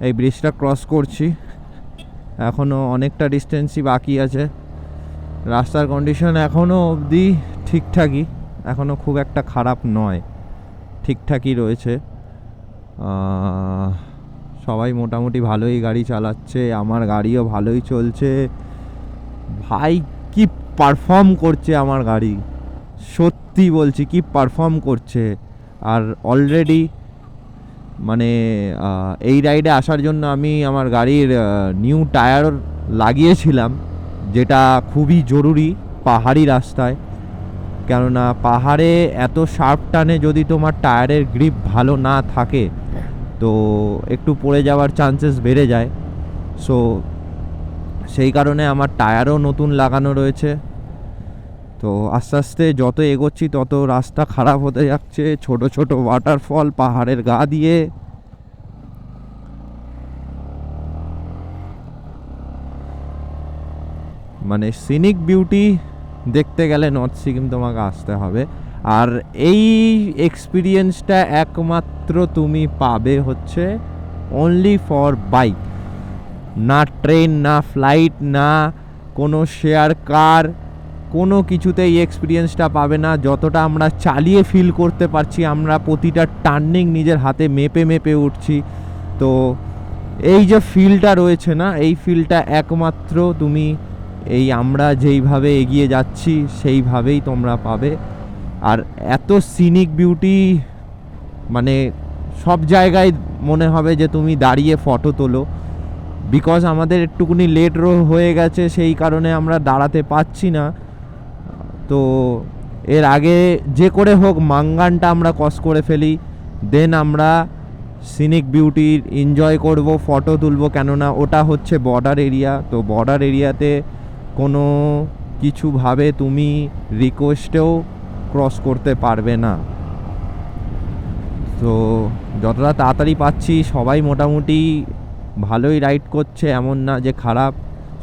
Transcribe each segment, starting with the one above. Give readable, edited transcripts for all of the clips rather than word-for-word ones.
এই ব্রিজটা ক্রস করছি, এখনও অনেকটা ডিস্টেন্সই বাকি আছে। রাস্তার কন্ডিশন এখনও অবধি ঠিকঠাকই, এখনও খুব একটা খারাপ নয়, ঠিকঠাকই রয়েছে। সবাই মোটামুটি ভালোই গাড়ি চালাচ্ছে, আমার গাড়িও ভালোই চলছে। ভাই কি পারফর্ম করছে আমার গাড়ি, সত্যি বলছি কি পারফর্ম করছে। আর অলরেডি মানে এই রাইডে আসার জন্য আমি আমার গাড়ির নিউ টায়ার লাগিয়েছিলাম, যেটা খুবই জরুরি পাহাড়ি রাস্তায়। কেননা পাহাড়ে এত শার্প টানে, যদি তোমার টায়ারের গ্রিপ ভালো না থাকে তো একটু পড়ে যাওয়ার চান্সেস বেড়ে যায়। সো সেই কারণে আমার টায়ারও নতুন লাগানো রয়েছে। তো আস্তে আস্তে যত এগোচ্ছি তত রাস্তা খারাপ হতে যাচ্ছে, ছোট ছোট ওয়াটারফল পাহাড়ের গা দিয়ে। মানে সিনিক বিউটি দেখতে গেলে নর্থ সিকিম তোমাকে আসতে হবে। আর এই এক্সপিরিয়েন্সটা একমাত্র তুমি পাবে হচ্ছে অনলি ফর বাইক, না ট্রেন, না ফ্লাইট, না কোনো শেয়ার কার, কোনো কিছুতেই এক্সপিরিয়েন্সটা পাবে না। যতটা আমরা চালিয়ে ফিল করতে পারছি, আমরা প্রতিটা টার্নিং নিজের হাতে মেপে মেপে উঠছি, তো এই যে ফিলটা রয়েছে না, এই ফিলটা একমাত্র তুমি এই আমরা যেইভাবে এগিয়ে যাচ্ছি সেইভাবেই তোমরা পাবে। আর এত সিনিক বিউটি, মানে সব জায়গায় মনে হবে যে তুমি দাঁড়িয়ে ফটো তোলো। বিকজ আমাদের একটুকুনি লেট হয়ে গেছে, সেই কারণে আমরা দাঁড়াতে পাচ্ছি না। তো এর আগে যে করে হোক মাঙ্গানটা আমরা ক্রস করে ফেলি, দেন আমরা সিনিক বিউটির এনজয় করব, ফটো তুলব। কেননা ওটা হচ্ছে বর্ডার এরিয়া, তো বর্ডার এরিয়াতে কোনো কিছুভাবে তুমি রিকোয়েস্টেও ক্রস করতে পারবে না। তো যতটা তাড়াতাড়ি পাচ্ছি, সবাই মোটামুটি ভালোই রাইড করছে, এমন না যে খারাপ,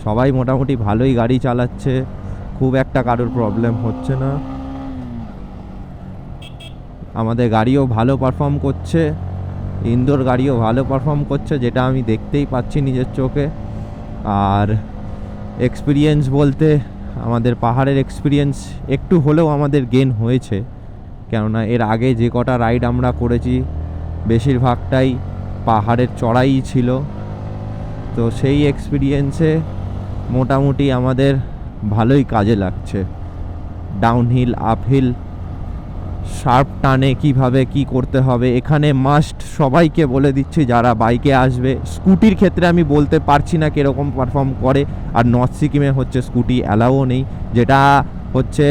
সবাই মোটামুটি ভালোই গাড়ি চালাচ্ছে, খুব একটা কারোর প্রবলেম হচ্ছে না। আমাদের গাড়িও ভালো পারফর্ম করছে, ইন্দোর গাড়িও ভালো পারফর্ম করছে, যেটা আমি দেখতেই পাচ্ছি নিজের চোখে। আর এক্সপিরিয়েন্স বলতে আমাদের পাহাড়ের এক্সপিরিয়েন্স একটু হলেও আমাদের গেন হয়েছে। কেননা এর আগে যে কটা রাইড আমরা করেছি বেশিরভাগটাই পাহাড়ের চড়াই ছিল, তো সেই এক্সপিরিয়েন্সে মোটামুটি আমাদের ভালোই কাজে লাগছে। ডাউনহিল, আপহিল, শার্প টানে কিভাবে কি করতে হবে এখানে মাস্ট সবাইকে বলে দিচ্ছি যারা বাইকে আসবে। স্কুটির ক্ষেত্রে আমি বলতে পারছি না কীরকম পারফর্ম করে, আর নর্থ সিকিমে হচ্ছে স্কুটি অ্যালাউও নেই, যেটা হচ্ছে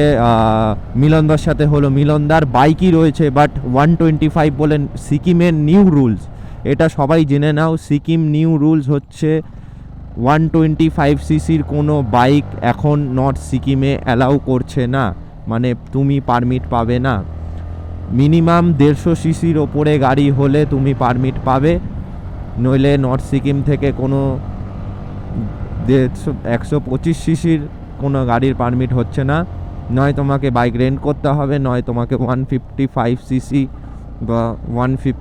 মিলনদার সাথে হলো। মিলনদার বাইকই রয়েছে, বাট 125 বলেন সিকিমের নিউ রুলস, এটা সবাই জেনে নাও। সিকিম নিউ রুলস হচ্ছে 125 সিসির কোনো বাইক এখন নর্থ সিকিমে অ্যালাউ করছে না, মানে তুমি পারমিট পাবে না। মিনিমাম 150 সিসির ওপরে গাড়ি হলে তুমি পারমিট পাবে, নইলে নর্থ সিকিম থেকে কোনো 125 সিসির কোনো গাড়ির পারমিট হচ্ছে না। নয় তোমাকে বাইক রেন্ট করতে হবে, নয় তোমাকে 155 সিসি বা 150